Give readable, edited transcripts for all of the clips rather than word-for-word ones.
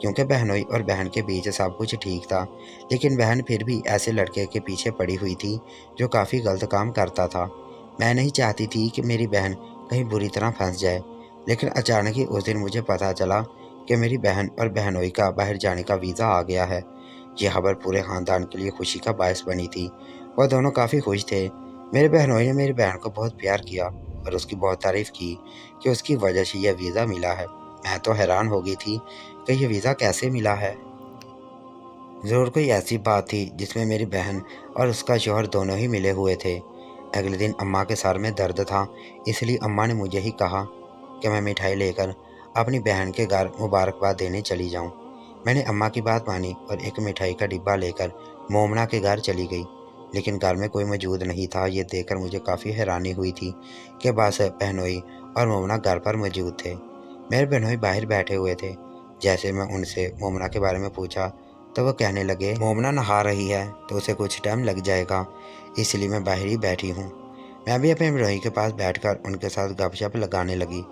کیونکہ بہنوئی اور بہن کے بیچ سب کچھ ٹھیک تھا، لیکن بہن پھر بھی ایسے لڑکے کے پیچھے پڑی ہوئی تھی جو کافی غلط کام کرتا تھا۔ میں نہیں چاہتی تھی کہ میری بہن کہیں بری طرح پھنس جائے، لیکن اچانک ہی اس دن مجھے پتہ چلا کہ میری بہن اور بہنوئی کا باہر جانے کا ویزا آ گیا ہے۔ یہ خبر پورے خاندان کے لیے خوشی کا باعث بنی تھی۔ وہ دونوں کافی خوش تھے۔ میرے بہنوئی نے میری بہن کو بہت پیار کیا اور اس کی بہت تعریف کی کہ اس کی وجہ سے یہ ویزا ملا ہے۔ میں تو حیران ہو گئی تھی کہ یہ ویزا کیسے ملا ہے۔ ضرور کوئی ایسی بات تھی جس میں میری بہن اور اس کا شوہر دونوں ہی ملے ہوئے تھے۔ اگلے دن اماں کے سر میں درد تھا، اس لیے اماں نے مجھے ہی کہا کہ میں مٹھائی لے کر اپنی بہن کے گھر مبارکباد دینے چلی جاؤں۔ میں نے اماں کی بات مانی اور ایک مٹھائی کا ڈبہ لے کر مومنا کے گھر چلی گئی، لیکن گھر میں کوئی موجود نہیں تھا۔ یہ دیکھ کر مجھے کافی حیرانی ہوئی تھی کہ بس بہنوئی اور مومنا گھر پر موجود تھے۔ میرے بہنوئی باہر بیٹھے ہوئے تھے۔ جیسے میں ان سے مومنا کے بارے میں پوچھا تو وہ کہنے لگے، مومنا نہا رہی ہے تو اسے کچھ ٹائم لگ جائے گا، اس لیے میں باہر ہی بیٹھی ہوں۔ میں بھی اپنے بہنوئی کے پاس بیٹھ کر ان کے ساتھ گپ شپ لگانے لگی،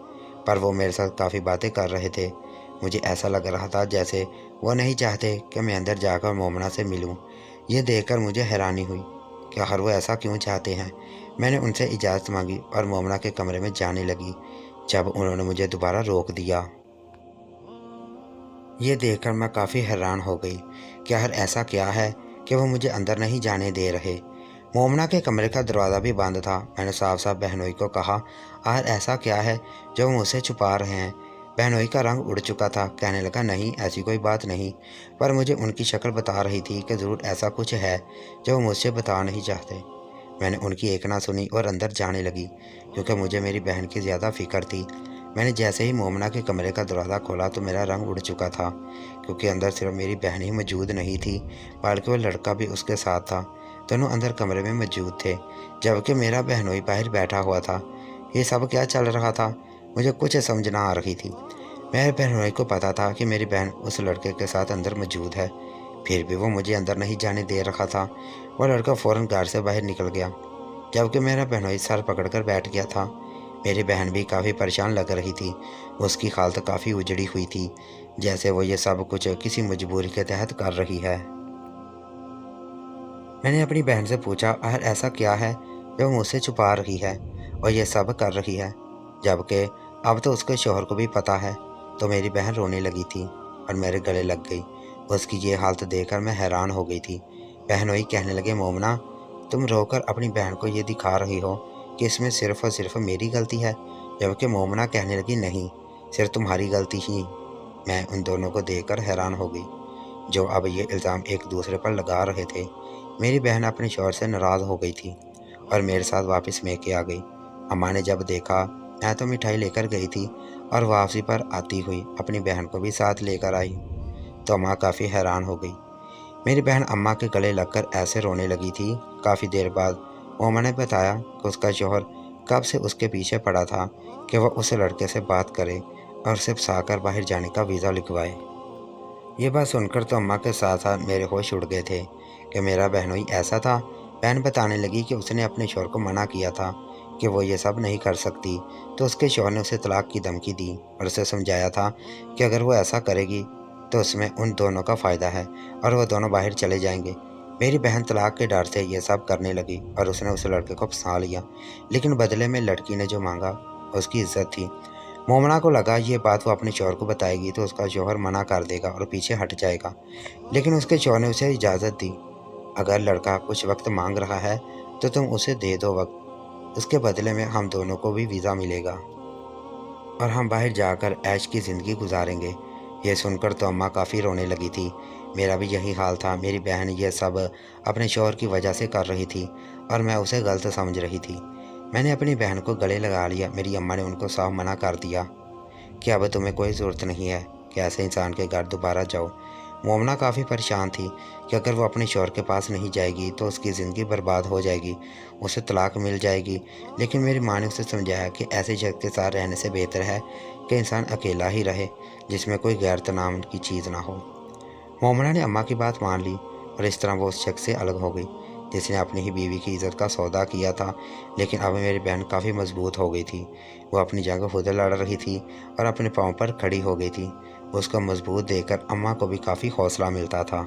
پر وہ میرے ساتھ کافی باتیں کر رہے تھے۔ مجھے ایسا لگ رہا تھا جیسے وہ نہیں چاہتے کہ میں اندر جا کر مومنا سے ملوں۔ یہ دیکھ کر مجھے حیرانی ہوئی کہ آخر وہ ایسا کیوں چاہتے ہیں۔ میں نے ان سے اجازت مانگی اور مومنا کے کمرے میں جانے لگی، جب انہوں نے مجھے دوبارہ روک دیا۔ یہ دیکھ کر میں کافی حیران ہو گئی کہ آخر ایسا کیا ہے کہ وہ مجھے اندر نہیں جانے دے رہے۔ مومنا کے کمرے کا دروازہ بھی بند تھا۔ میں نے صاف صاف بہنوئی کو کہا، آخر ایسا کیا ہے جو مجھ سے چھپا رہے ہیں؟ بہنوئی کا رنگ اڑ چکا تھا، کہنے لگا، نہیں ایسی کوئی بات نہیں، پر مجھے ان کی شکل بتا رہی تھی کہ ضرور ایسا کچھ ہے جو وہ مجھ سے بتا نہیں چاہتے۔ میں نے ان کی ایک نہ سنی اور اندر جانے لگی، کیونکہ مجھے میری بہن کی زیادہ فکر تھی۔ میں نے جیسے ہی مومنا کے کمرے کا دروازہ کھولا تو میرا رنگ اڑ چکا تھا، کیونکہ اندر صرف میری بہن ہی موجود نہیں تھی بلکہ وہ لڑکا بھی اس کے ساتھ تھا۔ دونوں اندر کمرے میں موجود تھے، جبکہ میرا بہنوئی باہر بیٹھا ہوا تھا۔ یہ سب کیا چل رہا تھا؟ مجھے کچھ سمجھ نہ آ رہی تھی۔ میرے بہنوئی کو پتا تھا کہ میری بہن اس لڑکے کے ساتھ اندر موجود ہے، پھر بھی وہ مجھے اندر نہیں جانے دے رہا تھا۔ وہ لڑکا فوراً گھر سے باہر نکل گیا، جبکہ میرا بہنوئی سر پکڑ کر بیٹھ گیا تھا۔ میری بہن بھی کافی پریشان لگ رہی تھی، اس کی حالت کافی اجڑی ہوئی تھی، جیسے وہ یہ سب کچھ کسی مجبوری کے تحت کر رہی ہے۔ میں نے اپنی بہن سے پوچھا، آخر ایسا کیا ہے جو مجھ سے چھپا رہی ہے اور یہ سب کر رہی ہے، جبکہ اب تو اس کے شوہر کو بھی پتہ ہے؟ تو میری بہن رونے لگی تھی اور میرے گلے لگ گئی۔ اس کی یہ حالت دیکھ کر میں حیران ہو گئی تھی۔ بہنوئی کہنے لگے، مومنا تم رو کر اپنی بہن کو یہ دکھا رہی ہو کہ اس میں صرف اور صرف میری غلطی ہے، جبکہ مومنا کہنے لگی، نہیں صرف تمہاری غلطی ہی۔ میں ان دونوں کو دیکھ کر حیران ہو گئی، جو اب یہ الزام ایک دوسرے پر لگا رہے تھے۔ میری بہن اپنے شوہر سے ناراض ہو گئی تھی اور میرے ساتھ واپس میکے آ گئی۔ اماں نے جب دیکھا میں تو مٹھائی لے کر گئی تھی اور واپسی پر آتی ہوئی اپنی بہن کو بھی ساتھ لے کر آئی، تو اماں کافی حیران ہو گئی۔ میری بہن اماں کے گلے لگ کر ایسے رونے لگی تھی۔ کافی دیر بعد مومن نے بتایا کہ اس کا شوہر کب سے اس کے پیچھے پڑا تھا کہ وہ اس لڑکے سے بات کرے اور اسے پھنسا کر باہر جانے کا ویزا لکھوائے۔ یہ بات سن کر تو اماں کے ساتھ ساتھ میرے ہوش اڑ گئے تھے کہ میرا بہنوئی ایسا تھا۔ بہن بتانے لگی کہ اس نے اپنے شوہر کو منع کیا تھا کہ وہ یہ سب نہیں کر سکتی، تو اس کے شوہر نے اسے طلاق کی دھمکی دی اور اسے سمجھایا تھا کہ اگر وہ ایسا کرے گی تو اس میں ان دونوں کا فائدہ ہے اور وہ دونوں باہر چلے جائیں گے۔ میری بہن طلاق کے ڈر سے یہ سب کرنے لگی اور اس نے اس لڑکے کو پھنسا لیا، لیکن بدلے میں لڑکی نے جو مانگا اس کی عزت تھی۔ مومنا کو لگا یہ بات وہ اپنے شوہر کو بتائے گی تو اس کا شوہر منع کر دے گا اور پیچھے ہٹ جائے گا، لیکن اس کے شوہر نے اسے اجازت دی، اگر لڑکا کچھ وقت مانگ رہا ہے تو تم اسے دے دو وقت، اس کے بدلے میں ہم دونوں کو بھی ویزا ملے گا اور ہم باہر جا کر عیش کی زندگی گزاریں گے۔ یہ سن کر تو اماں کافی رونے لگی تھی۔ میرا بھی یہی حال تھا۔ میری بہن یہ سب اپنے شوہر کی وجہ سے کر رہی تھی اور میں اسے غلط سمجھ رہی تھی۔ میں نے اپنی بہن کو گلے لگا لیا۔ میری اماں نے ان کو صاف منع کر دیا کہ اب تمہیں کوئی ضرورت نہیں ہے کہ ایسے انسان کے گھر دوبارہ جاؤ۔ مومنا کافی پریشان تھی کہ اگر وہ اپنے شوہر کے پاس نہیں جائے گی تو اس کی زندگی برباد ہو جائے گی، اسے طلاق مل جائے گی، لیکن میری ماں نے اسے سمجھایا کہ ایسے شخص کے ساتھ رہنے سے بہتر ہے کہ انسان اکیلا ہی رہے جس میں کوئی غیرت نام کی چیز نہ ہو۔ مومنا نے اماں کی بات مان لی اور اس طرح وہ اس شخص سے الگ ہو گئی جس نے اپنی ہی بیوی کی عزت کا سودا کیا تھا۔ لیکن اب میری بہن کافی مضبوط ہو گئی تھی، وہ اپنی جنگ خود لڑ رہی تھی اور اپنے پاؤں پر کھڑی ہو گئی تھی۔ اس کو مضبوط دیکھ کر اماں کو بھی کافی حوصلہ ملتا تھا۔